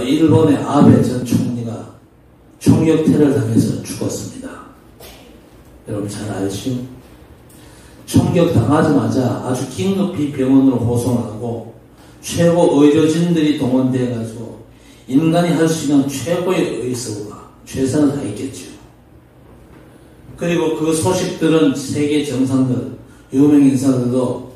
일본의 아베 전 총리가 총격태를 당해서 죽었습니다. 여러분 잘 알죠? 총격당하자마자 아주 긴급히 병원으로 호송을 하고 최고 의료진들이 동원되어가지고 인간이 할 수 있는 최고의 의사가 최선을 다했겠죠. 그리고 그 소식들은 세계 정상들, 유명 인사들도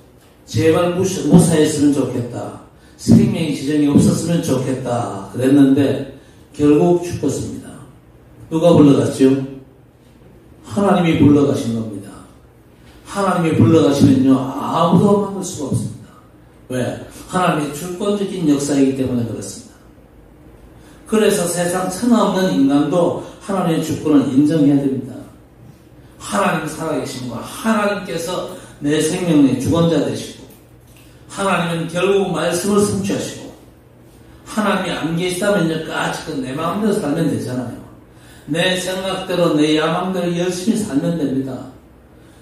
제발 무사했으면 좋겠다. 생명의 지정이 없었으면 좋겠다. 그랬는데 결국 죽었습니다. 누가 불러갔죠? 하나님이 불러가신 겁니다. 하나님이 불러가시면요 아무도 막을 수가 없습니다. 왜? 하나님의 주권적인 역사이기 때문에 그렇습니다. 그래서 세상 천하없는 인간도 하나님의 주권을 인정해야 됩니다. 하나님 살아계신 거, 하나님께서 내 생명의 주권자 되시고, 하나님은 결국 말씀을 성취하시고, 하나님이 안 계시다면요 까짓 내 마음대로 살면 되잖아요. 내 생각대로 내 야망대로 열심히 살면 됩니다.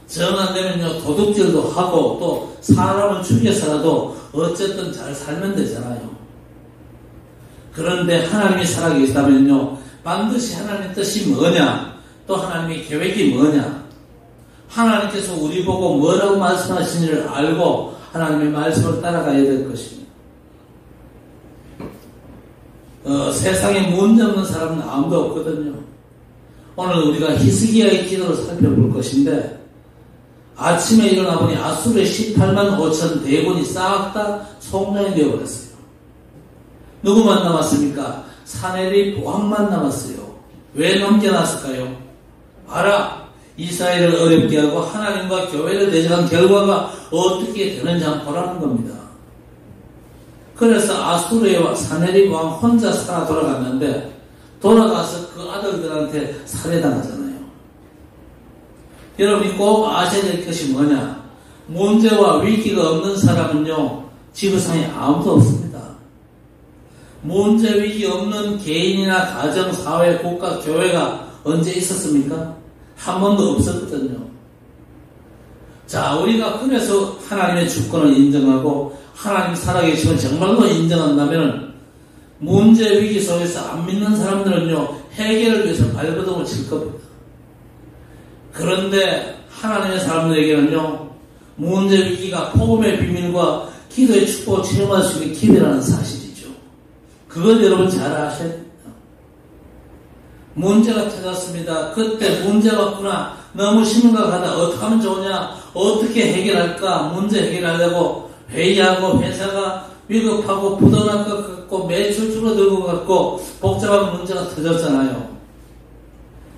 정 안 되면요 도둑질도 하고 또 사람을 죽여서라도 어쨌든 잘 살면 되잖아요. 그런데 하나님이 살아계시다면요 반드시 하나님의 뜻이 뭐냐, 또 하나님의 계획이 뭐냐, 하나님께서 우리 보고 뭐라고 말씀하시는지를 알고 하나님의 말씀을 따라가야 될 것입니다. 세상에 문제 없는 사람은 아무도 없거든요. 오늘 우리가 히스기야의 기도를 살펴볼 것인데, 아침에 일어나 보니 아수르의 18만 5천 대군이 싹 다 송장이 되어버렸어요. 누구만 남았습니까? 사내리 보왕만 남았어요. 왜 넘겨놨을까요? 알아! 이스라엘을 어렵게 하고 하나님과 교회를 대적한 결과가 어떻게 되는지 한번 보라는 겁니다. 그래서 아수르의 사내리 보왕 혼자 살아 돌아갔는데, 돌아가서 그 아들들한테 살해당하잖아요. 여러분이 꼭 아셔야 될 것이 뭐냐? 문제와 위기가 없는 사람은요 지구상에 아무도 없습니다. 문제 위기 없는 개인이나 가정, 사회, 국가, 교회가 언제 있었습니까? 한 번도 없었거든요. 자, 우리가 그래서 하나님의 주권을 인정하고 하나님 살아계시면 정말로 인정한다면 문제 위기 속에서 안 믿는 사람들은요 해결을 위해서 발버둥을 칠 겁니다. 그런데 하나님의 사람들에게는요 문제 위기가 복음의 비밀과 기도의 축복을 체험할 수 있는 기회라는 사실이죠. 그걸 여러분 잘 아셔야 됩니다. 문제가 터졌습니다. 그때 문제가 왔구나. 너무 심각하다. 어떻게 하면 좋으냐? 어떻게 해결할까? 문제 해결하려고 회의하고 회사가 위급하고 부도날 것 같고 매출 줄어들고 것 같고 복잡한 문제가 터졌잖아요.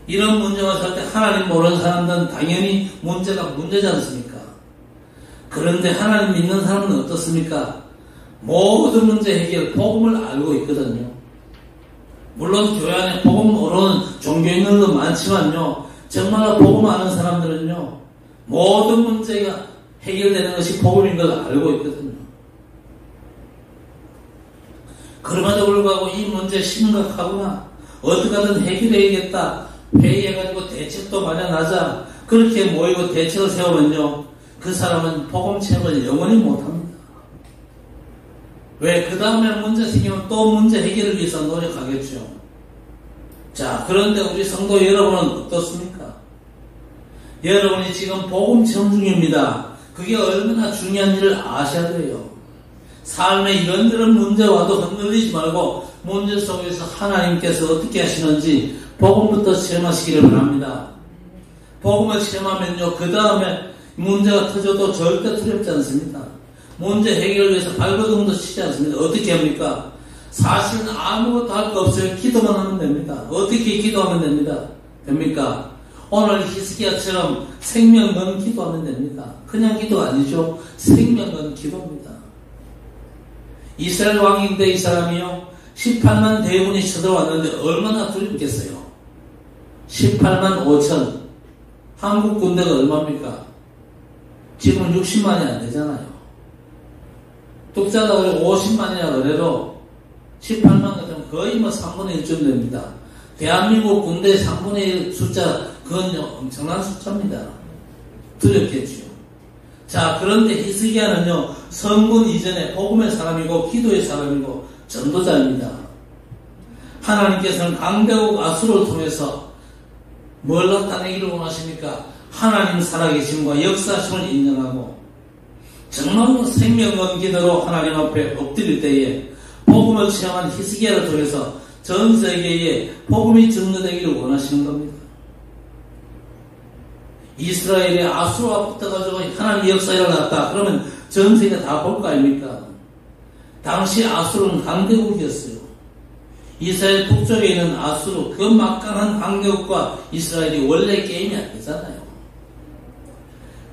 이런 문제가 설 때 하나님 모르는 사람들은 당연히 문제가 문제지 않습니까? 그런데 하나님 믿는 사람은 어떻습니까? 모든 문제 해결 복음을 알고 있거든요. 물론 교회 안에 복음 모르는 종교인들도 많지만요 정말 복음 아는 사람들은요 모든 문제가 해결되는 것이 복음인 걸 알고 있거든요. 그럼에도 불구하고 이 문제 심각하구나, 어떻게 하든 해결해야겠다 회의해가지고 대책도 마련하자 그렇게 모이고 대책을 세우면요 그 사람은 복음 체험을 영원히 못합니다. 왜? 그 다음에 문제 생기면 또 문제 해결을 위해서 노력하겠죠. 자, 그런데 우리 성도 여러분은 어떻습니까? 여러분이 지금 복음 체험 중입니다. 그게 얼마나 중요한 일을 아셔야 돼요. 삶에 이런저런 문제 와도 흔들리지 말고 문제 속에서 하나님께서 어떻게 하시는지 복음부터 체험하시기를 바랍니다. 복음을 체험하면요 그 다음에 문제가 터져도 절대 두렵지 않습니다. 문제 해결을 위해서 발버둥도 치지 않습니다. 어떻게 합니까? 사실은 아무것도 할 거 없어요. 기도만 하면 됩니다. 어떻게 기도하면 됩니까? 오늘 히스기야처럼 생명 건 기도하면 됩니다. 그냥 기도 아니죠. 생명 건 기도입니다. 이스라엘 왕인데 이 사람이요 18만 대군이 쳐들어왔는데 얼마나 두렵겠어요. 18만 5천. 한국 군대가 얼마입니까? 지금은 60만이 안 되잖아요. 뚝자다 그래 50만이라 그래도 18만 같으면 거의 3분의 1쯤 됩니다. 대한민국 군대 3분의 1 숫자, 그건 엄청난 숫자입니다. 두렵겠죠. 자, 그런데 히스기야는요, 성군 이전에 복음의 사람이고 기도의 사람이고 전도자입니다. 하나님께서는 강대국 아수르를 통해서 뭘 나타내기를 원하십니까? 하나님 살아계심과 역사심을 인정하고 정말로 생명과 기도로 하나님 앞에 엎드릴 때에 복음을 체험한 히스기야를 통해서 전 세계에 복음이 증거되기를 원하시는 겁니다. 이스라엘의 아수르와 붙어가지고 하나님의 역사 일어났다. 그러면 전 세계가 다 볼 거 아닙니까? 당시 아수르는 강대국이었어요. 이스라엘 북쪽에 있는 아수르, 그 막강한 강대국과 이스라엘이 원래 게임이 아니잖아요.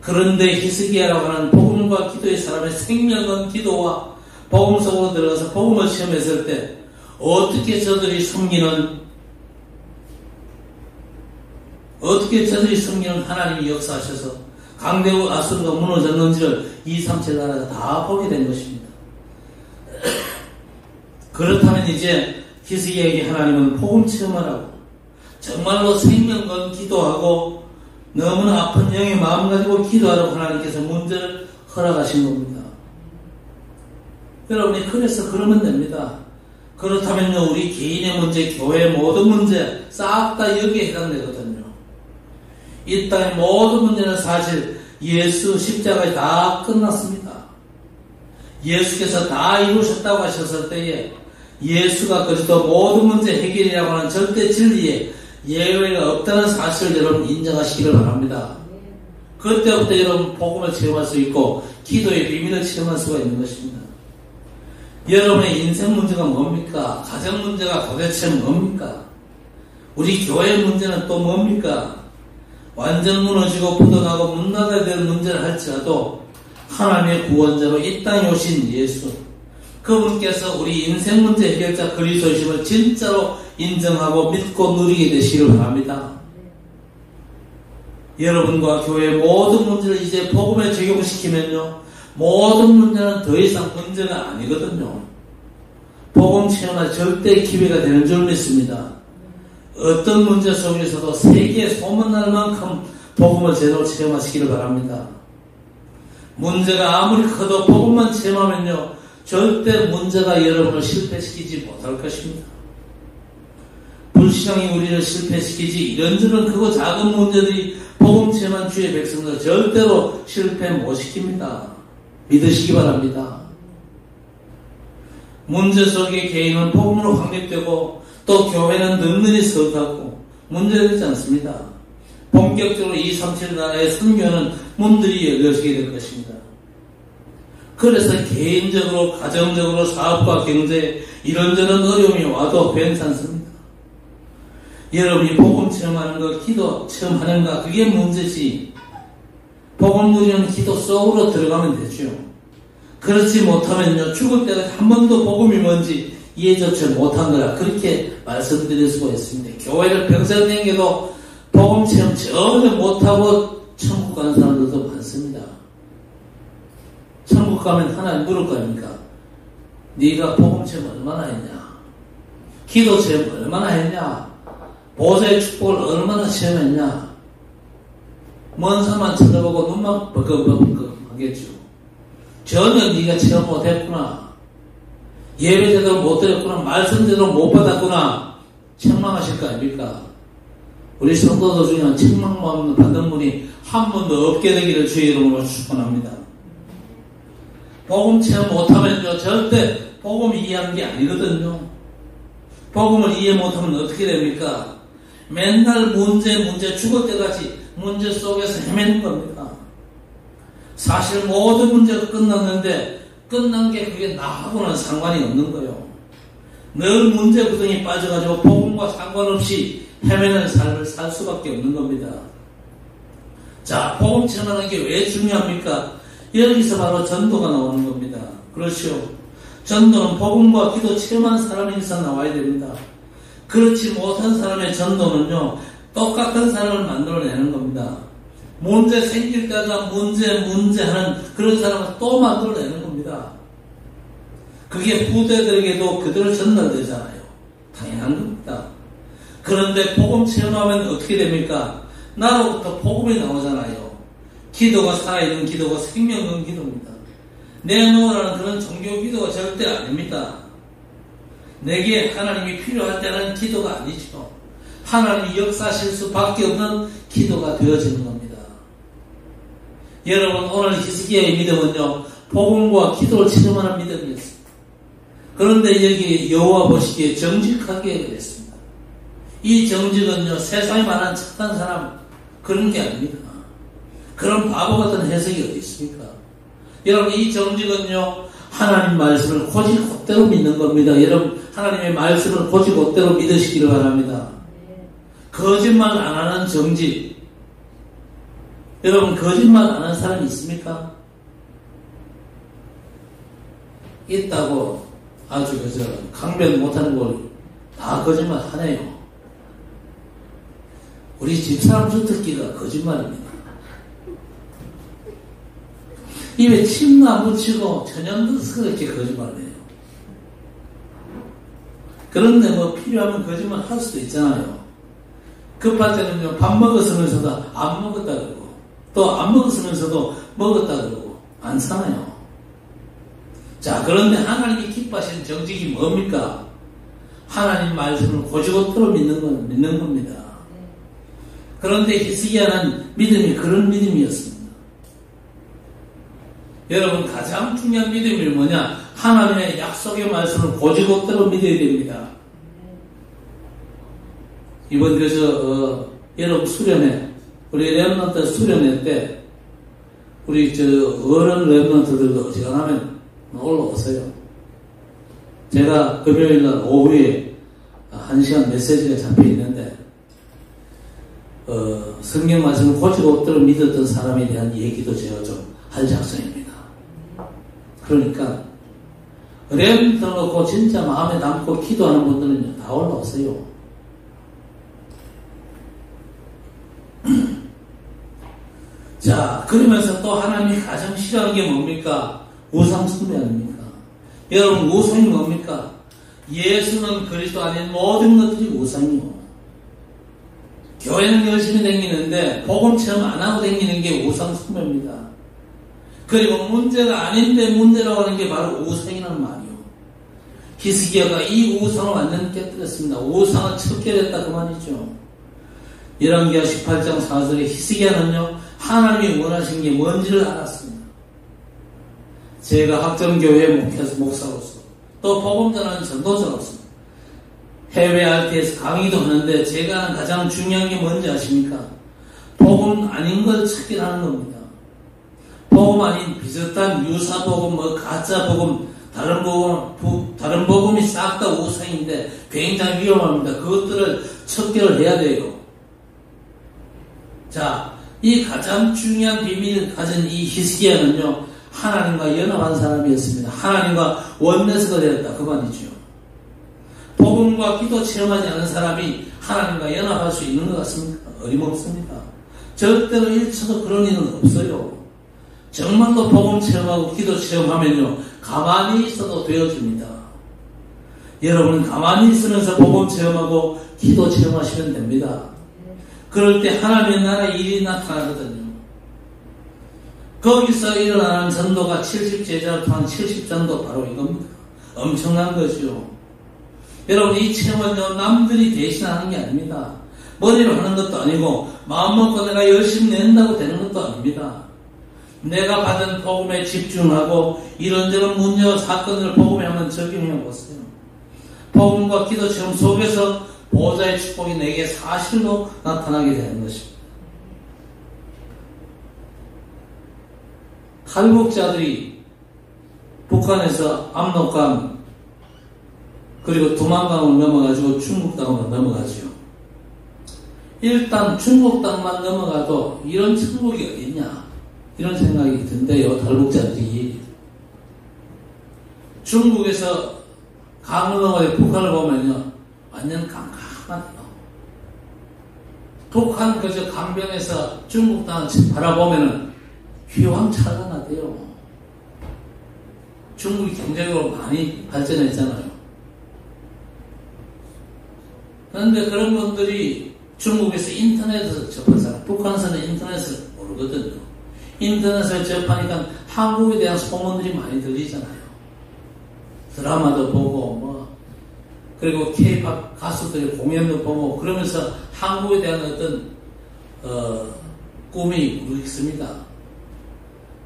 그런데 히스기야라고 하는 복음과 기도의 사람의 생명은 기도와 복음 속으로 들어가서 복음을 체험했을 때 어떻게 저들이 숨기는 하나님이 역사하셔서 강대국 아수르가 무너졌는지를 237 나라가 다 보게 된 것입니다. 그렇다면 이제 히스기야에게 하나님은 복음 체험을 하고 정말로 생명건 기도하고 너무나 아픈 영의 마음 가지고 기도하라고 하나님께서 문제를 허락하신 겁니다. 여러분이 그래서 그러면 됩니다. 그렇다면요, 우리 개인의 문제, 교회의 모든 문제 싹 다 여기에 해당되거든요. 이 땅의 모든 문제는 사실 예수 십자가에 다 끝났습니다. 예수께서 다 이루셨다고 하셨을 때에 예수가 그리스도 모든 문제 해결이라고 하는 절대 진리에 예외가 없다는 사실을 여러분 인정하시기를 바랍니다. 그때부터 여러분 복음을 체험할 수 있고 기도의 비밀을 체험할 수가 있는 것입니다. 여러분의 인생 문제가 뭡니까? 가정 문제가 도대체 뭡니까? 우리 교회 문제는 또 뭡니까? 완전 무너지고 부도나고 문 닫아야 될 문제를 할지라도 하나님의 구원자로 이 땅에 오신 예수, 그분께서 우리 인생 문제 해결자 그리스도이심을 진짜로 인정하고 믿고 누리게 되시길 바랍니다. 여러분과 교회의 모든 문제를 이제 복음에 적용시키면요, 모든 문제는 더 이상 문제가 아니거든요. 복음 체험할 절대 기회가 되는 줄 믿습니다. 어떤 문제 속에서도 세계에 소문날 만큼 복음을 제대로 체험하시기를 바랍니다. 문제가 아무리 커도 복음만 체험하면요, 절대 문제가 여러분을 실패시키지 못할 것입니다. 불신앙이 우리를 실패시키지 이런저런 크고 작은 문제들이 복음 체험한 주의 백성들 절대로 실패 못 시킵니다. 믿으시기 바랍니다. 문제 속의 개인은 복음으로 확립되고 또 교회는 늠름히 서가고 문제가 되지 않습니다. 본격적으로 237 나라의 선교하는 문들이 열려지게 될 것입니다. 그래서 개인적으로, 가정적으로, 사업과 경제 이런저런 어려움이 와도 괜찮습니다. 여러분이 복음 체험하는 거, 기도 체험하는가, 그게 문제지. 복음 누리는 기도 속으로 들어가면 되죠. 그렇지 못하면요, 죽을 때까지 한 번도 복음이 뭔지 이해조차 못한 거라 그렇게 말씀드릴 수가 있습니다. 교회를 평생 다니게도 복음 체험 전혀 못하고 천국 가는 사람들도 많습니다. 천국 가면 하나님 물을 거 아닙니까? 네가 복음 체험 얼마나 했냐? 기도 체험 얼마나 했냐? 보좌의 축복을 얼마나 체험했냐? 먼 산만 쳐다보고 눈만 버벅버벅 하겠죠. 전혀 네가 체험 못했구나. 예배 제대로 못 드렸구나. 말씀 제대로 못 받았구나. 책망하실 거 아닙니까? 우리 성도들 중에 책망 받는 분이 한 번도 없게 되기를 주의 이름으로 축원합니다. 복음 체험 못하면요, 절대 복음 이해하는 게 아니거든요. 복음을 이해 못하면 어떻게 됩니까? 맨날 문제 죽을 때까지 문제 속에서 헤매는 겁니다. 사실 모든 문제가 끝났는데 끝난 게 그게 나하고는 상관이 없는 거예요. 늘 문제 구덩이 빠져가지고 복음과 상관없이 헤매는 삶을 살 수밖에 없는 겁니다. 자, 복음 체험하는 게 왜 중요합니까? 여기서 바로 전도가 나오는 겁니다. 그렇죠. 전도는 복음과 기도 체험한 사람에서 나와야 됩니다. 그렇지 못한 사람의 전도는요, 똑같은 사람을 만들어내는 겁니다. 문제 생길 때마다 문제 하는 그런 사람을 또 만들어내는 겁니다. 그게 후대들에게도 그대로 전달되잖아요. 당연한 겁니다. 그런데 복음 체험하면 어떻게 됩니까? 나로부터 복음이 나오잖아요. 기도가 살아있는 기도가 생명 있는 기도입니다. 내놓으라는 그런 종교 기도가 절대 아닙니다. 내게 하나님이 필요할 때는 기도가 아니죠. 하나님이 역사하실 수밖에 없는 기도가 되어지는 겁니다. 여러분, 오늘 히스기야의 믿음은요, 복음과 기도를 체험하는 믿음이었습니다. 그런데 여기 여호와 보시기에 정직하게 그랬습니다. 이 정직은요, 세상에 많은 착한 사람 그런 게 아닙니다. 그런 바보 같은 해석이 어디 있습니까? 여러분, 이 정직은요, 하나님 말씀을 곧대로 믿는 겁니다. 여러분, 하나님의 말씀을 곧대로 믿으시기를 바랍니다. 거짓말 안 하는 정직. 여러분, 거짓말 안 하는 사람이 있습니까? 있다고 아주 강변 못하는 걸 다 거짓말 하네요. 우리 집사람 주특기가 거짓말입니다. 입에 침도 안 붙이고 천연듯이 그렇게 거짓말을 해요. 그런데 뭐 필요하면 거짓말 할 수도 있잖아요. 급할 때는 밥 먹었으면서도 안 먹었다 그러고, 또 안 먹었으면서도 먹었다 그러고, 안 사나요? 자, 그런데 하나님이 기뻐하시는 정직이 뭡니까? 하나님 말씀을 곧대로 믿는 겁니다. 그런데 히스기야는 믿음이 그런 믿음이었습니다. 여러분, 가장 중요한 믿음이 뭐냐? 하나님의 약속의 말씀을 곧대로 믿어야 됩니다. 이번 여러분 수련회, 우리 랩런트 수련회 때 우리 어른 랩런트들도 어지간하면 올라오세요. 제가 금요일날 오후에 1시간 메시지가 잡혀 있는데 성경 말씀을 곧대로 믿었던 사람에 대한 얘기도 제가 좀 할 작정입니다. 그러니까 랩런트 놓고 진짜 마음에 담고 기도하는 분들은 다 올라오세요. 자, 그러면서 또 하나님이 가장 싫어하는 게 뭡니까? 우상 숭배 아닙니까? 여러분, 우상이 뭡니까? 예수는 그리스도 아닌 모든 것들이 우상이요. 교회는 열심히 다니는데 복음 체험 안 하고 다니는 게 우상 숭배입니다. 그리고 문제가 아닌데 문제라고 하는 게 바로 우상이라는 말이요. 히스기야가 이 우상을 완전히 깨뜨렸습니다. 우상은 척결했다 그 말이죠. 열왕기하 18장 4절에 히스기야는요, 하나님이 원하신 게 뭔지를 알았습니다. 제가 학정교회 목사로서, 또 복음 전하는 전도자로서 해외 RT에서 강의도 하는데 제가 하는 가장 중요한 게 뭔지 아십니까? 복음 아닌 걸 찾기라는 겁니다. 복음 아닌 비슷한 유사 복음, 가짜 복음, 다른 복음이 싹 다 우상인데 굉장히 위험합니다. 그것들을 척결을 해야 돼요. 자, 이 가장 중요한 비밀을 가진 이 히스기야는요, 하나님과 연합한 사람이었습니다. 하나님과 원내스가 되었다 그 말이죠. 복음과 기도 체험하지 않은 사람이 하나님과 연합할 수 있는 것 같습니까? 어림없습니다. 절대로 1초도 그런 일은 없어요. 정말로 복음 체험하고 기도 체험하면요, 가만히 있어도 되어집니다. 여러분, 가만히 있으면서 복음 체험하고 기도 체험하시면 됩니다. 그럴 때 하나님의 나라의 일이 나타나거든요. 거기서 일어나는 전도가 70제자를 통한 70전도 바로 이겁니다. 엄청난 거죠. 여러분, 이 체험은요, 남들이 대신하는 게 아닙니다. 머리로 하는 것도 아니고 마음 먹고 내가 열심히 낸다고 되는 것도 아닙니다. 내가 받은 복음에 집중하고 이런저런 문제와 사건을 복음에 한번 적용해 보세요. 복음과 기도 체험 속에서 보호자의 축복이 내게 사실로 나타나게 되는 것입니다. 탈북자들이 북한에서 압록강 그리고 두만강을 넘어가지고 중국 땅으로 넘어가죠. 일단 중국 땅만 넘어가도 이런 천국이 어딨냐 이런 생각이 든대요. 탈북자들이 중국에서 강을 넘어가서 북한을 보면요 완전 깜깜하네요. 북한 그저 강변에서 중국 땅을 바라보면은 휘황찬란하대요. 중국이 경제적으로 많이 발전했잖아요. 그런데 그런 분들이 중국에서 인터넷에서 접한 사람, 북한에서는 인터넷을 모르거든요. 인터넷을 접하니까 한국에 대한 소문들이 많이 들리잖아요. 드라마도 보고 그리고 K-팝 가수들의 공연도 보고 그러면서 한국에 대한 어떤 꿈이 있습니다.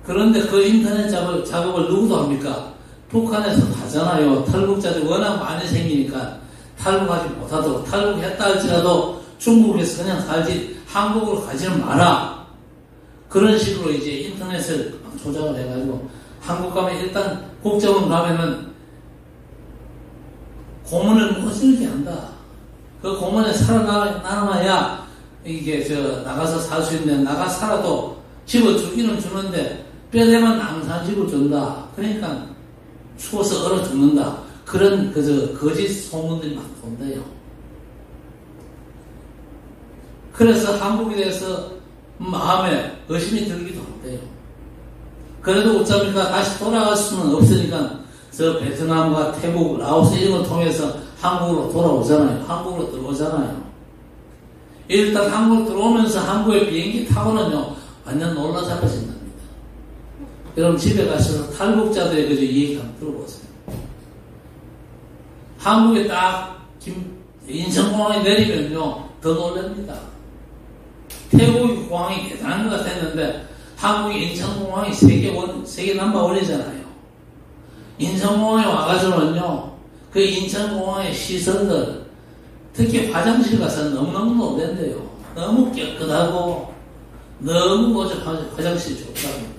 그런데 그 인터넷 작업을 누구도 합니까? 북한에서 하잖아요. 탈북자들이 워낙 많이 생기니까 탈북하지 못하도록, 탈북했다 할지라도 중국에서 그냥 살지 한국으로 가지는 마라. 그런 식으로 이제 인터넷을 조작을 해가지고 한국 가면 일단 국정원 가면은 고문을 못 쓸게 한다. 그 고문에 살아남아야 이게 나가서 살 수 있는데 나가 살아도 집을 주기는 주는데 뼈대만 낭산집을 준다. 그러니까 추워서 얼어 죽는다. 그런 거짓 소문들이 막 돈대요. 그래서 한국에 대해서 마음에 의심이 들기도 한대요. 그래도 어쩌니까 다시 돌아갈 수는 없으니까 저 베트남과 태국, 라오스 이런 걸 통해서 한국으로 돌아오잖아요. 한국으로 들어오잖아요. 일단 한국 들어오면서 한국에 비행기 타고는요 완전 놀라 잡아진답니다. 여러분 집에 가셔서 탈북자들의 얘기 한번 들어보세요. 한국에 딱 인천공항에 내리면요 더 놀랍니다. 태국 공항이 대단한 것 같았는데 한국의 인천공항이 세계 넘버원이잖아요. 인천공항에 와가지고는요 그 인천공항의 시설들 특히 화장실 가서 너무너무 놀란대요. 너무 깨끗하고 너무 화장실이 좋다고.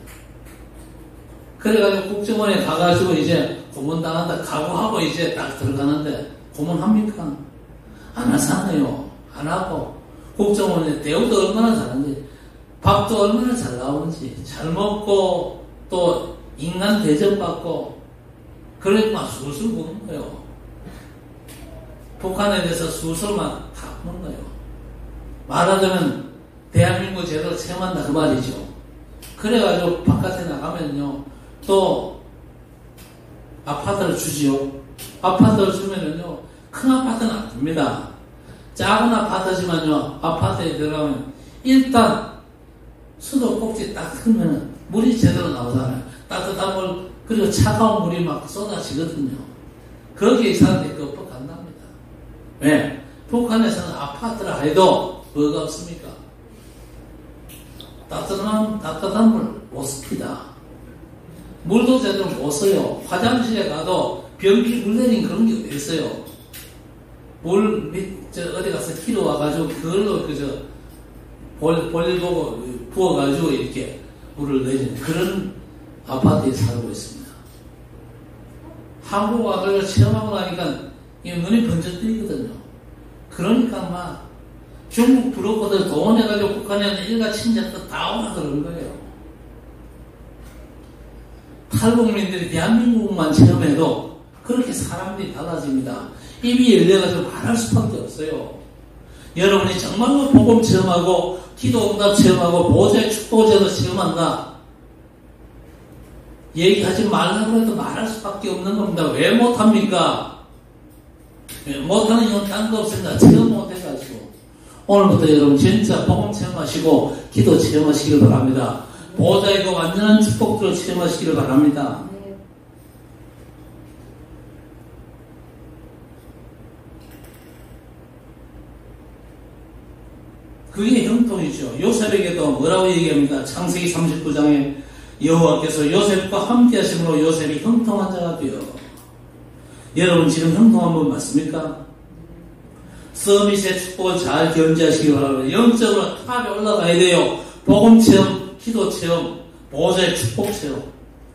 그래가지고 국정원에 가가지고 이제 고문당한다 각오하고 이제 딱 들어가는데 고문합니까? 안 하잖아요. 안 하고 국정원에 대우도 얼마나 잘하는지 밥도 얼마나 잘 나오는지 잘 먹고 또 인간 대접받고 그러니까 술술 부는 거예요. 북한에 대해서 술술만 다 부는 거예요. 말하자면 대한민국 제대로 체험한다 그 말이죠. 그래가지고 바깥에 나가면요 또 아파트를 주지요. 아파트를 주면은요 큰 아파트는 안 줍니다. 작은 아파트지만요 아파트에 들어가면 일단 수도꼭지 딱 틀면 물이 제대로 나오잖아요. 따뜻한 물 그리고 차가운 물이 막 쏟아지거든요. 거기에 사람들이 겁박한답니다. 왜? 북한에서는 아파트를 해도 뭐가 없습니까? 따뜻한 물 못 씁니다. 물도 제대로 못 써요. 화장실에 가도 변기 물 내린 그런 게 어디 있어요. 물 어디 가서 키로 와가지고 그걸로 볼일 보고 부어가지고 이렇게 물을 내리는 그런 아파트에 살고 있습니다. 한국 와가지고 체험하고 나니까 눈이 번쩍 뜨이거든요. 그러니까 막 중국 브로커들 동원해가지고 북한에 일가 친자들 다 오라 그런 거예요. 탈북민들이 대한민국만 체험해도 그렇게 사람들이 달라집니다. 입이 열려가지고 말할 수밖에 없어요. 여러분이 정말로 복음 체험하고 기도 응답 체험하고 보좌의 축복제도 체험한다. 얘기하지 말라고 해도 말할 수밖에 없는 겁니다. 왜 못합니까? 못하는 이유는 딴 거 없습니다. 체험 못해가지고. 오늘부터 여러분 진짜 복음 체험하시고 기도 체험하시길 바랍니다. 보좌의 그 완전한 축복들을 체험하시기를 바랍니다. 그게 형통이죠. 요셉에게도 뭐라고 얘기합니까? 창세기 39장에 여호와께서 요셉과 함께 하심으로 요셉이 형통한 자가 되어. 여러분 지금 형통한 분 맞습니까? 서밋의 축복을 잘 견지하시기 바랍니다. 영적으로 탑에 올라가야 돼요. 복음 체험, 기도 체험, 보좌의 축복 체험.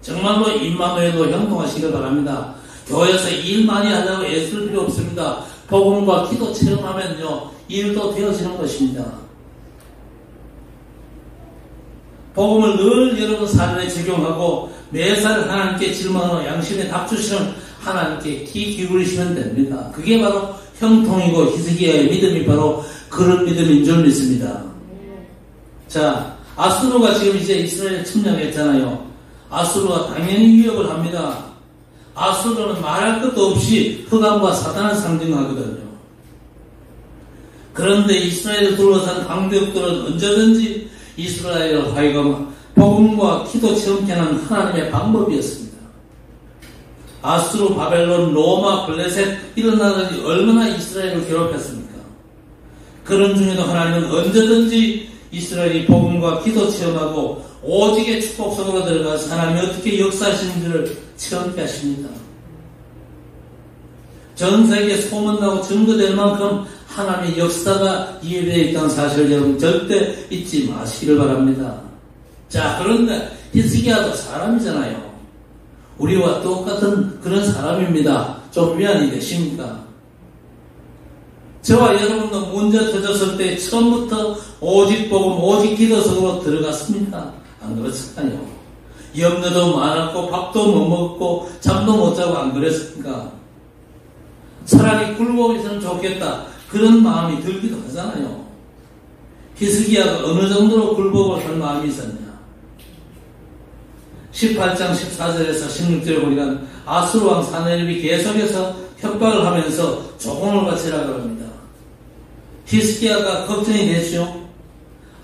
정말로 임마누엘로 형통하시길 바랍니다. 교회에서 일 많이 하려고 애쓸 필요 없습니다. 복음과 기도 체험하면요 일도 되어지는 것입니다. 복음을 늘 여러분 삶에 적용하고 매살 하나님께 질문하고 양심에 답주시는 하나님께 귀 기울이시면 됩니다. 그게 바로 형통이고 히스기야의 믿음이 바로 그런 믿음인 줄 믿습니다. 자, 아수르가 지금 이제 이스라엘 침략했잖아요. 아수르가 당연히 위협을 합니다. 아수르는 말할 것도 없이 흑암과 사단을 상징하거든요. 그런데 이스라엘을 둘러싼 강대국들은 언제든지 이스라엘을 하여금 복음과 기도 체험케 하는 하나님의 방법이었습니다. 아수르, 바벨론, 로마, 블레셋 이런 나라들이 얼마나 이스라엘을 괴롭혔습니까? 그런 중에도 하나님은 언제든지 이스라엘이 복음과 기도 체험하고 오직의 축복 속으로 들어가서 하나님이 어떻게 역사하시는지를 체험케 하십니다. 전 세계에 소문나고 증거될 만큼 하나님의 역사가 이해되어 있다는 사실을 여러분 절대 잊지 마시기를 바랍니다. 자, 그런데 히스기야도 사람이잖아요. 우리와 똑같은 그런 사람입니다. 좀 위안이 되십니까? 저와 여러분도 문제 터졌을 때 처음부터 오직 복음, 오직 기도 속으로 들어갔습니까? 안 그렇잖아요. 염려도 많았고 밥도 못 먹고 잠도 못 자고 안 그랬습니까? 차라리 굴복 있으면 좋겠다. 그런 마음이 들기도 하잖아요. 히스기야가 어느 정도로 굴복을 할 마음이 있었냐? 18장 14절에서 16절에 보니까 아수르 왕 사네립이 계속해서 협박을 하면서 조공을 바치라고 합니다. 히스기야가 걱정이 되죠.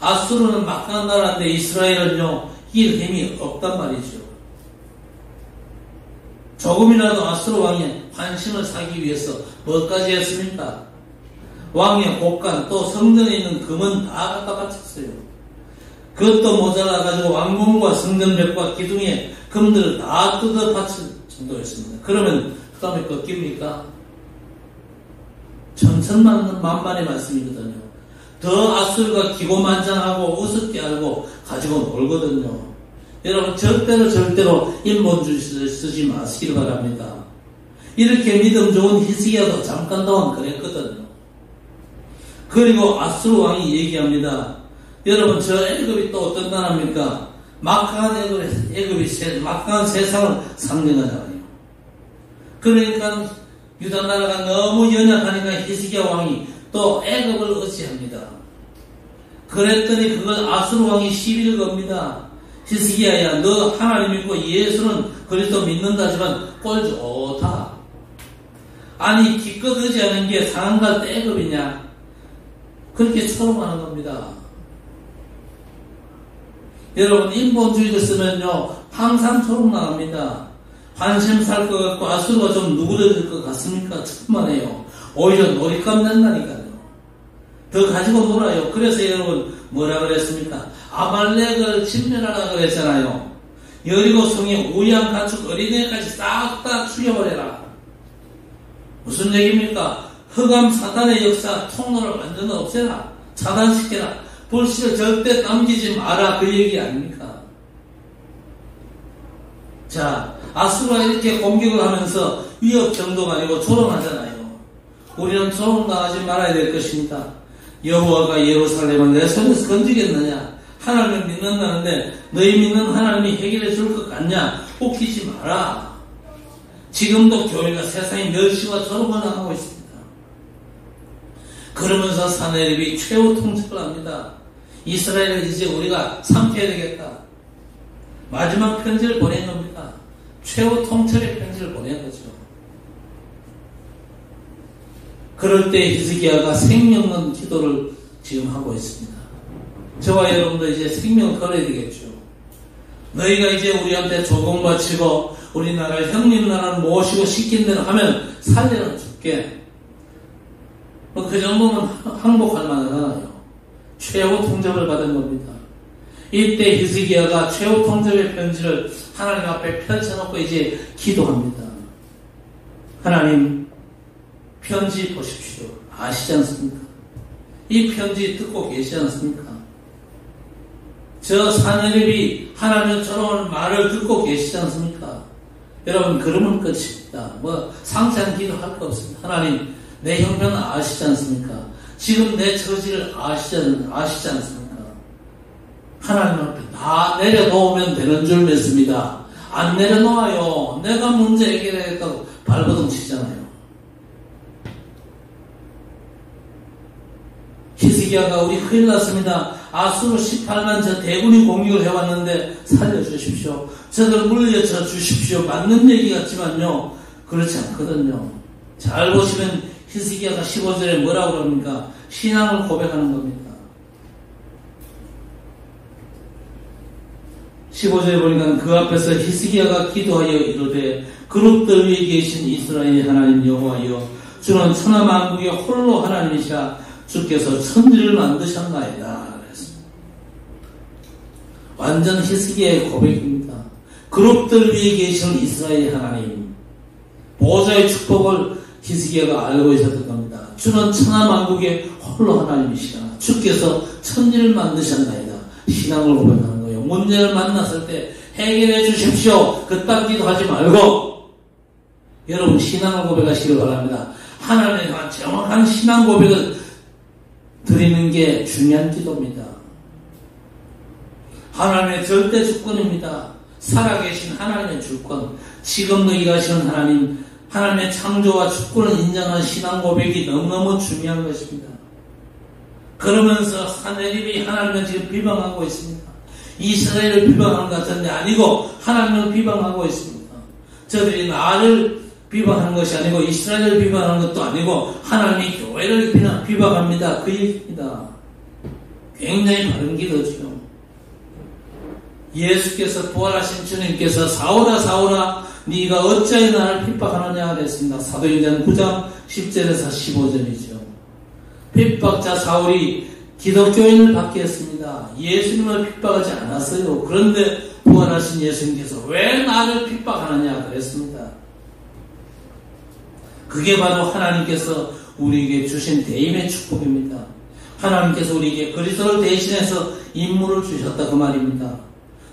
아수르는 막강한 나라인데 이스라엘은요 이길 힘이 없단 말이죠. 조금이라도 아수르 왕의 관심을 사기 위해서 뭐까지 했습니까? 왕의 곡간 또 성전에 있는 금은 다 갖다 바쳤어요. 그것도 모자라가지고 왕궁과 성전벽과 기둥에 금들을 다 뜯어 바칠 정도였습니다. 그러면 그 다음에 꺾입니까? 천천만만의 말씀이거든요. 더 아수르가 기고만장하고 우습게 알고 가지고 놀거든요. 여러분 절대로 인본주의를 쓰지 마시길 바랍니다. 이렇게 믿음 좋은 히스기야도 잠깐 동안 그랬거든요. 그리고 아수르 왕이 얘기합니다. 여러분 저 애굽이 또 어떤 나라입니까? 막강한 애굽이 막강한 세상을 상징하잖아요. 그러니까 유다 나라가 너무 연약하니까 히스기야 왕이 또 애굽을 의지합니다. 그랬더니 그걸 아수르 왕이 시비를 겁니다. 히스기야야 너 하나님 믿고 예수는 그리스도 믿는다지만 꼴 좋다. 아니 기껏 의지하는 게 상한갈 때 애굽이냐? 그렇게 처럼하는 겁니다. 여러분 인본주의를 쓰면요 항상 초록 나갑니다. 관심 살 것 같고 아수르가 좀 누그러질 것 같습니까? 천만에요. 오히려 놀잇감 낸다니까요. 더 가지고 놀아요. 그래서 여러분 뭐라 그랬습니까? 아말렉을 진멸하라 그랬잖아요. 여리고 성에 우양 가축 어린애까지 싹 다 죽여버려라. 무슨 얘기입니까? 흑암 사단의 역사 통로를 완전 없애라. 차단시켜라. 불씨를 절대 남기지 마라. 그 얘기 아닙니까? 자, 아수르가 이렇게 공격을 하면서 위협 정도가 아니고 조롱하잖아요. 우리는 조롱당하지 말아야 될 것입니다. 여호와가 예루살렘을 내 손에서 건지겠느냐? 하나님을 믿는다는데 너희 믿는 하나님이 해결해 줄 것 같냐? 웃기지 마라. 지금도 교회가 세상의 멸시와 조롱을 당하고 있습니다. 그러면서 사네립이 최후 통첩을 합니다. 이스라엘을 이제 우리가 삼켜야 되겠다. 마지막 편지를 보낸 겁니다. 최후 통첩의 편지를 보낸 거죠. 그럴 때 히스기야가 생명론 기도를 지금 하고 있습니다. 저와 여러분도 이제 생명을 걸어야 되겠죠. 너희가 이제 우리한테 조공 바치고 우리나라를 형님 나라를 모시고 시킨 대로 하면 살려는 줄게. 그 정도면 항복할 만하잖아요. 최후 통첩을 받은 겁니다. 이때 히스기야가 최후 통첩의 편지를 하나님 앞에 펼쳐놓고 이제 기도합니다. 하나님 편지 보십시오. 아시지 않습니까? 이 편지 듣고 계시지 않습니까? 저 사네립이 하나님의 저런 말을 듣고 계시지 않습니까? 여러분 그러면 끝입니다. 뭐 상세한 기도할 거 없습니다. 하나님 내 형편은 아시지 않습니까? 지금 내 처지를 아시지 않습니까? 하나님 앞에 다 내려놓으면 되는 줄 믿습니다. 안 내려놓아요. 내가 문제 해결하겠다고 발버둥 치잖아요. 히스기야가 우리 큰일 났습니다. 아수르 18만 저 대군이 공격을 해왔는데 살려주십시오. 저들 물려쳐 주십시오. 맞는 얘기 같지만요. 그렇지 않거든요. 잘 보시면 히스기야가 15절에 뭐라고 그럽니까? 신앙을 고백하는 겁니다. 15절에 보니까 그 앞에서 히스기야가 기도하여 이르되 그룹들 위에 계신 이스라엘의 하나님 여호와여 주는 천하 만국의 홀로 하나님이시라 주께서 천지를 만드셨나이다. 그랬습니다. 완전 히스기야의 고백입니다. 그룹들 위에 계신 이스라엘의 하나님, 보좌의 축복을 히스기야가 알고 있었던 겁니다. 주는 천하 만국의 홀로 하나님이시라 주께서 천지를 만드셨나이다. 신앙을 고백하는 거예요. 문제를 만났을 때 해결해 주십시오. 그딴 기도하지 말고 여러분 신앙을 고백하시길 바랍니다. 하나님에 대한 정확한 신앙 고백을 드리는 게 중요한 기도입니다. 하나님의 절대 주권입니다. 살아계신 하나님의 주권, 지금도 일하시는 하나님, 하나님의 창조와 주권을 인정한 신앙 고백이 너무너무 중요한 것입니다. 그러면서 하느님이 하나님을 지금 비방하고 있습니다. 이스라엘을 비방하는 것 같은데 아니고 하나님을 비방하고 있습니다. 저들이 나를 비방하는 것이 아니고 이스라엘을 비방하는 것도 아니고 하나님이 교회를 비방합니다. 그 얘기입니다. 굉장히 바른 기도죠. 예수께서 부활하신 주님께서 사울아 사울아 네가 어찌하여 나를 핍박하느냐 그랬습니다. 사도행전 9장 10절에서 15절이죠. 핍박자 사울이 기독교인을 받게 했습니다. 예수님을 핍박하지 않았어요. 그런데 부활하신 예수님께서 왜 나를 핍박하느냐 그랬습니다. 그게 바로 하나님께서 우리에게 주신 대임의 축복입니다. 하나님께서 우리에게 그리스도를 대신해서 임무를 주셨다 그 말입니다.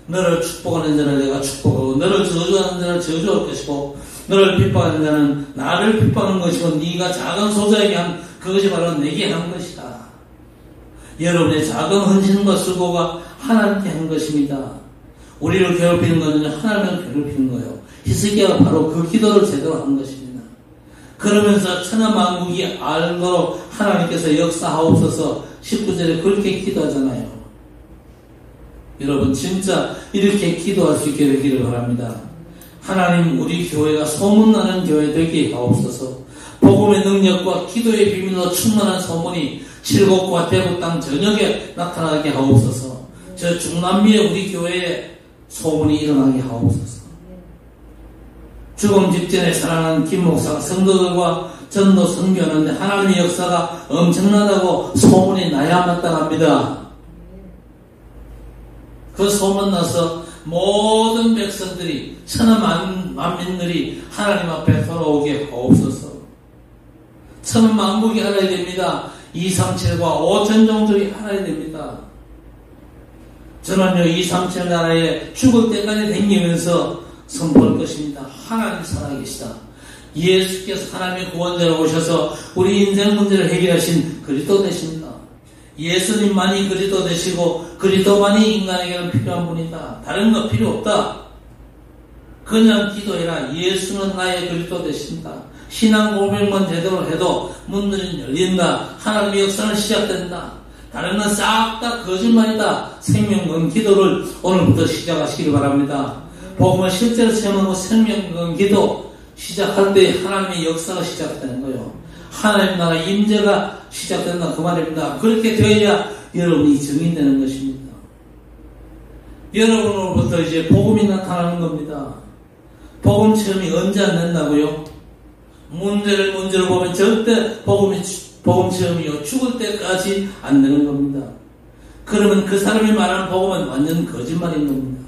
너를 축복하는 자는 내가 축복하고 너를 저주하는 자는 저주할 것이고 너를 핍박하는 자는 나를 핍박하는 것이고 네가 작은 소자에게 한 그것이 바로 내게 한 것이다. 여러분의 작은 헌신과 수고가 하나님께 한 것입니다. 우리를 괴롭히는 것은 하나님을 괴롭히는 거예요. 히스기야가 바로 그 기도를 제대로 한 것입니다. 그러면서 천하 만국이 알고 하나님께서 역사하옵소서 19절에 그렇게 기도하잖아요. 여러분 진짜 이렇게 기도할 수 있게 되기를 바랍니다. 하나님 우리 교회가 소문나는 교회 되게 하옵소서. 복음의 능력과 기도의 비밀로 충만한 소문이 칠곡과 대구 땅 전역에 나타나게 하옵소서. 저 중남미의 우리 교회에 소문이 일어나게 하옵소서. 죽음 직전에 사랑하는 김 목사가 성도들과 전도 선교하는데 하나님의 역사가 엄청나다고 소문이 나야 마땅합니다. 그 소문 나서 모든 백성들이 천하 만민들이 하나님 앞에 돌아오게 하옵소서. 천하 만국이 알아야 됩니다. 237과 5천 종족이 알아야 됩니다. 저는요 237 나라에 죽을 때까지 다니면서 선포할 것입니다. 하나님 살아계시다. 예수께서 하나님의 구원자로 오셔서 우리 인생 문제를 해결하신 그리스도 되십니다. 예수님만이 그리스도 되시고 그리스도만이 인간에게는 필요한 분이다. 다른 거 필요 없다. 그냥 기도해라. 예수는 나의 그리스도 되신다. 신앙 고백만 제대로 해도 문들은 열린다. 하나님의 역사는 시작된다. 다른 건 싹 다 거짓말이다. 생명건 기도를 오늘부터 시작하시길 바랍니다. 복음을 실제로 체험하고 생명건 기도 시작할 때 하나님의 역사가 시작되는 거예요. 하나님 나라 임재가 시작된다 그 말입니다. 그렇게 되어야 여러분이 증인되는 것입니다. 여러분으로부터 이제 복음이 나타나는 겁니다. 복음 체험이 언제 안 된다고요? 문제를 문제로 보면 절대 복음 체험이요 죽을 때까지 안 되는 겁니다. 그러면 그 사람이 말하는 복음은 완전 거짓말인 겁니다.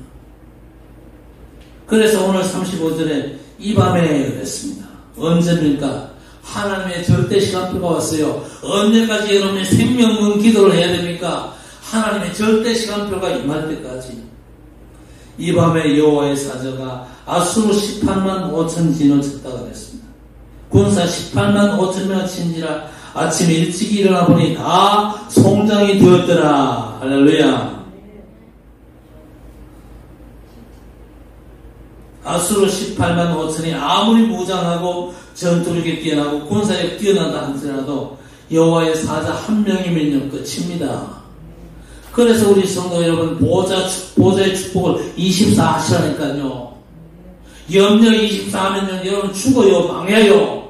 그래서 오늘 35절에 이 밤에 그랬습니다. 언제입니까? 하나님의 절대 시간표가 왔어요. 언제까지 여러분의 생명은 기도를 해야 됩니까? 하나님의 절대 시간표가 임할 때까지. 이 밤에 여호와의 사자가 아수르 18만 5천 진을 쳤다가 그랬습니다. 군사 18만 5천 명을 친지라 아침에 일찍 일어나 보니 다 송장이 되었더라. 할렐루야. 아수르 18만 5천이 아무리 무장하고 전투력이 뛰어나고 군사력이 뛰어나다 할지라도 여호와의 사자 한 명이면요 끝입니다. 그래서 우리 성도 여러분 보좌의 축복을 24 하시라니까요. 염려 24 하면 여러분 죽어요. 망해요.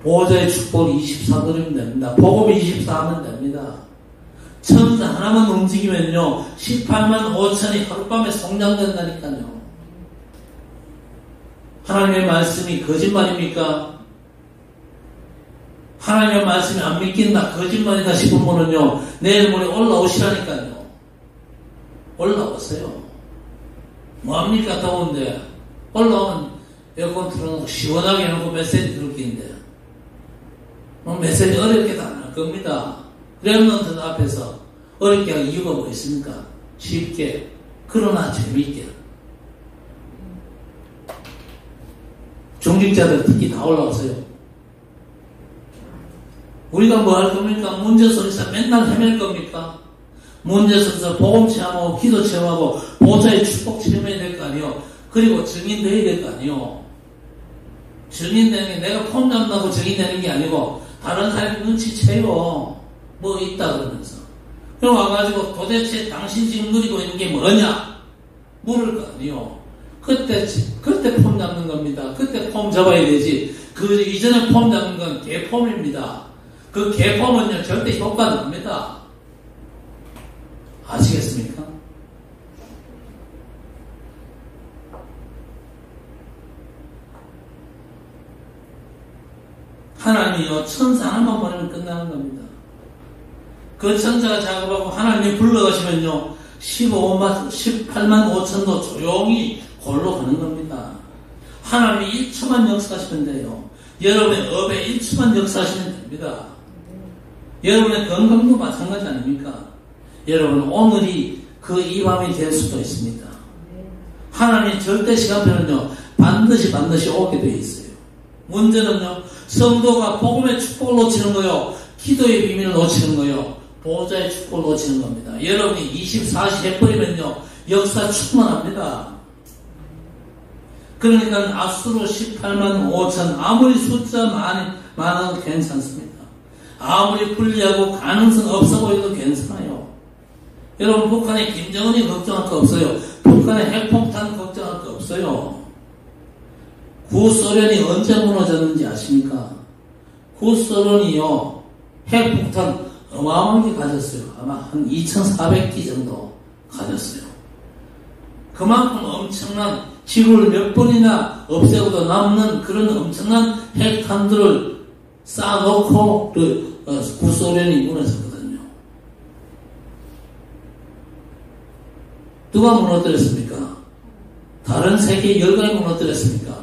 보좌의 축복을 24 드리면 됩니다. 복음 24 하면 됩니다. 천사 하나만 움직이면요 18만 5천이 하룻밤에 성장된다니까요. 하나님의 말씀이 거짓말입니까? 하나님의 말씀이 안 믿긴다, 거짓말이다 싶은 분은요 내일 모레 올라오시라니까요. 올라오세요. 뭐합니까? 더운데 올라오면 에어컨 틀어놓고 시원하게 해놓고 메시지 들을 게인데 메시지 어렵게도 안 할 겁니다. 렘넌트 앞에서 어렵게 할 이유가 뭐 있습니까? 쉽게, 그러나 재미있게. 중직자들 특히 다 올라오세요. 우리가 뭐 할 겁니까? 문제소리에서 맨날 헤맬 겁니까? 문제소리에서 복음 체험하고 기도 체험하고 보좌의 축복 체험해야 될 거 아니요. 그리고 증인돼야 될 거 아니요. 증인되는 게 내가 폼 잡는다고 증인되는 게 아니고 다른 사람이 눈치채요. 뭐 있다 그러면서. 그럼 와가지고 도대체 당신 지금 누리고 있는 게 뭐냐? 물을 거 아니요. 그때 폼 잡는 겁니다. 그때 폼 잡아야 되지. 그 이전에 폼 잡는 건 개폼입니다. 그 개폼은요 절대 효과는 납니다. 아시겠습니까? 하나님이요 천사 하나만 보내면 끝나는 겁니다. 그 천사가 작업하고 하나님이 불러가시면요 18만 5천도 조용히 골로 가는 겁니다. 하나님이 1초만 역사하시면 돼요. 여러분의 업에 1초만 역사하시면 됩니다. 여러분의 건강도 마찬가지 아닙니까? 여러분 오늘이 그 이 밤이 될 수도 있습니다. 하나님의 절대 시간표는요 반드시 오게 되어 있어요. 문제는요 성도가 복음의 축복을 놓치는 거요, 기도의 비밀을 놓치는 거요, 보호자의 축복을 놓치는 겁니다. 여러분이 24시 해버리면요 역사 충만합니다. 그러니까 앞수로 18만 5천 아무리 숫자 많아도 괜찮습니다. 아무리 불리하고 가능성 없어 보여도 괜찮아요. 여러분 북한의 김정은이 걱정할 거 없어요. 북한의 핵폭탄 걱정할 거 없어요. 구소련이 언제 무너졌는지 아십니까? 구소련이요 핵폭탄 어마어마하게 가졌어요. 아마 한 2,400기 정도 가졌어요. 그만큼 엄청난 지구를 몇 번이나 없애고도 남는 그런 엄청난 핵탄두를 쌓아놓고 구소련이 무너졌거든요. 누가 무너뜨렸습니까? 다른 세계 열강이 무너뜨렸습니까?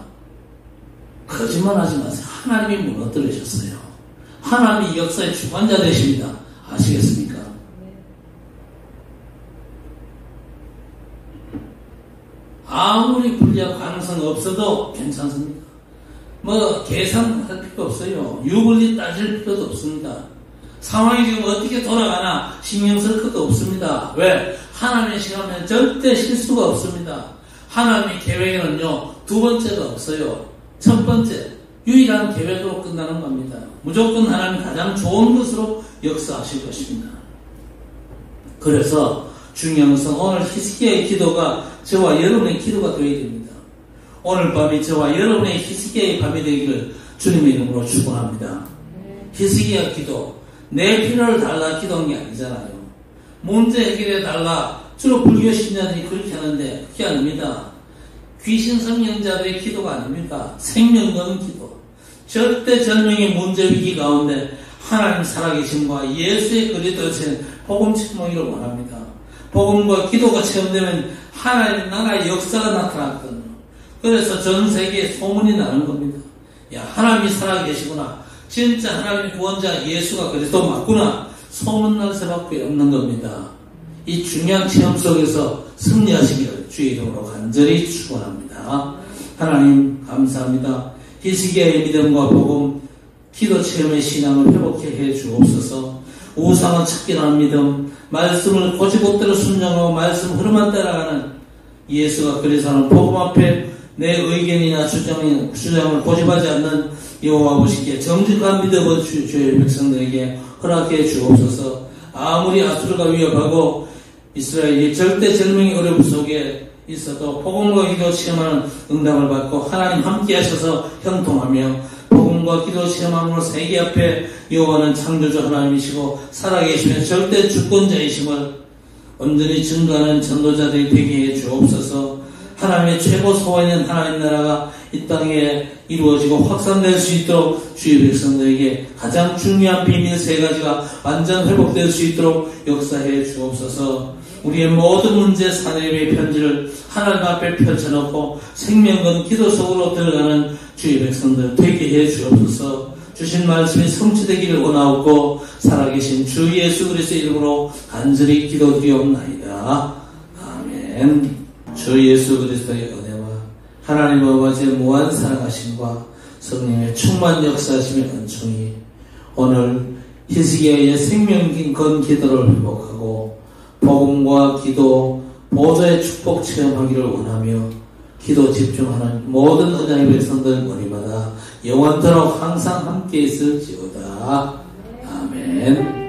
거짓말하지 마세요. 하나님이 무너뜨리셨어요. 하나님이 역사의 주관자 되십니다. 아시겠습니까? 아무리 불리할 가능성 없어도 괜찮습니다. 뭐 계산할 필요 없어요. 유불리 따질 필요도 없습니다. 상황이 지금 어떻게 돌아가나 신경 쓸 것도 없습니다. 왜? 하나님의 시간에는 절대 실수가 없습니다. 하나님의 계획에는요 두 번째가 없어요. 첫 번째, 유일한 계획으로 끝나는 겁니다. 무조건 하나님 가장 좋은 것으로 역사하실 것입니다. 그래서 중요한 것은 오늘 히스기야의 기도가 저와 여러분의 기도가 되어야 됩니다. 오늘 밤이 저와 여러분의 히스기야의 밤이 되기를 주님의 이름으로 축원합니다. 히스기야 기도, 내 필요를 달라 기도한 게 아니잖아요. 문제 해결해 달라. 주로 불교 신자들이 그렇게 하는데 그게 아닙니다. 귀신 성령자들의 기도가 아닙니까? 생명 거는 기도. 절대절명의 문제 위기 가운데 하나님 살아계심과 예수의 그리스도의 복음 체험하기를 원합니다. 복음과 기도가 체험되면 하나님 나라의 역사가 나타났거든요. 그래서 전 세계에 소문이 나는 겁니다. 야, 하나님이 살아계시구나. 진짜 하나님의 구원자 예수가 그리스도 맞구나. 소문날 수밖에 없는 겁니다. 이 중요한 체험 속에서 승리하시기를 주의 이름으로 간절히 축원합니다. 하나님 감사합니다. 히스기야의 믿음과 복음, 기도 체험의 신앙을 회복해 해 주옵소서. 우상은 찾기라는 믿음, 말씀을 고지곳대로 순종하고 말씀 흐름만 따라가는 예수가 그리스도는 복음 앞에 내 의견이나 주장을 고집하지 않는 여호와 아버지께 정직한 믿음을 주의 백성들에게 허락해 주옵소서. 아무리 아수르가 위협하고 이스라엘이 절대절명의 어려움 속에 있어도 복음과 기도 체험하는 응답을 받고 하나님 함께 하셔서 형통하며 복음 복음과 기도 체험함으로 세계 앞에 여호와는 창조주 하나님이시고 살아계시며 절대 주권자이심을 온전히 증거하는 전도자들이 되게 해 주옵소서. 하나님의 최고 소원인 하나님 나라가 이 땅에 이루어지고 확산될 수 있도록 주의 백성들에게 가장 중요한 비밀 세 가지가 완전 회복될 수 있도록 역사해 주옵소서. 우리의 모든 문제 사내의 편지를 하나님 앞에 펼쳐놓고 생명건 기도 속으로 들어가는 주의 백성들 되게 해 주옵소서. 주신 말씀이 성취되기를 원하옵고 살아계신 주 예수 그리스도의 이름으로 간절히 기도드리옵나이다. 아멘. 주 예수 그리스도의 은혜와 하나님 아버지의 무한 사랑하심과 성령의 충만 역사하심의 은총이 오늘 히스기야의 생명건 기도를 회복하고 복음과 기도 보좌의 축복 체험하기를 원하며 기도 집중하는 모든 은혜의 백성들 머리마다 영원토록 항상 함께 있을지어다. 아멘.